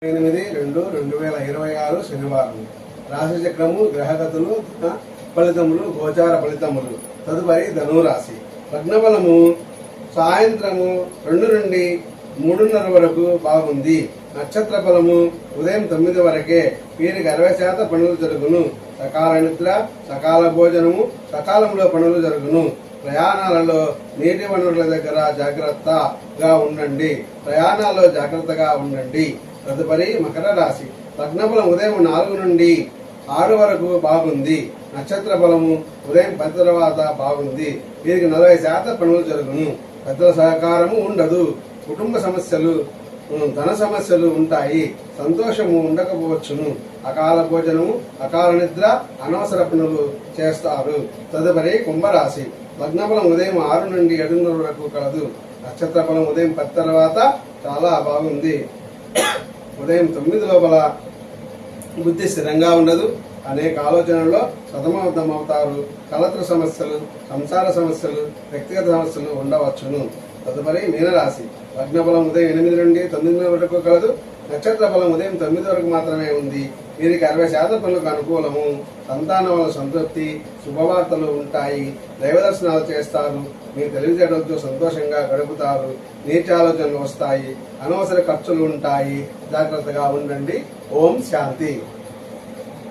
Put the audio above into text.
8/2/2026 శనివారం. రాశి చక్రము, గ్రహగతులు, ఫలితములు, గోచార ఫలితములు. తదుపరి ధనురాశి. లగ్నబలము సాయంత్రము 2 నుండి 3:30 వరకు బాగుంది. నక్షత్ర బలము ఉదయం 9 వరకే. వీరికి 60% పనులు జరుగును. సకాల నిద్ర, సకాల భోజనము, సకాలంలో పనులు జరుగును. ప్రయాణాలలో నీటి వనరుల దగ్గర జాగ్రత్తగా ఉండండి. ప్రయాణాల్లో జాగ్రత్తగా ఉండండి. తదుపరి మకర రాశి. లగ్నబలం ఉదయం 4 నుండి 6 వరకు బాగుంది. నక్షత్ర బలము ఉదయం 10 తర్వాత బాగుంది. వీరికి 40% పనులు జరుగును. పెద్దల సహకారము ఉండదు. కుటుంబ సమస్యలు, ధన సమస్యలు ఉంటాయి. సంతోషము ఉండకపోవచ్చును. అకాల భోజనము, అకాల నిద్ర, అనవసర పనులు చేస్తారు. తదుపరి కుంభరాశి. లగ్నబలం ఉదయం 6 నుండి 7:30 వరకు కలదు. నక్షత్ర బలం ఉదయం 10 తర్వాత చాలా బాగుంది. ఉదయం 9 లోపల బుద్ధి స్థిరంగా ఉండదు. అనేక ఆలోచనల్లో సతమతమవుతారు. కలత్ర సమస్యలు, సంసార సమస్యలు, వ్యక్తిగత సమస్యలు ఉండవచ్చును. తదుపరి మీనరాశి. లగ్నబలం ఉదయం 8 నుండి 9 వరకు కలదు. నక్షత్ర బలం ఉదయం 9 వరకు మాత్రమే ఉంది. వీరికి 60% పనులకు అనుకూలము. సంతానం వల్ల సంతృప్తి, శుభవార్తలు ఉంటాయి. దైవ దర్శనాలు చేస్తారు. మీ తెలివితేటలతో సంతోషంగా గడుపుతారు. నీటి ఆలోచనలు వస్తాయి. అనవసర ఖర్చులు ఉంటాయి. జాగ్రత్తగా ఉండండి. ఓం శాంతి.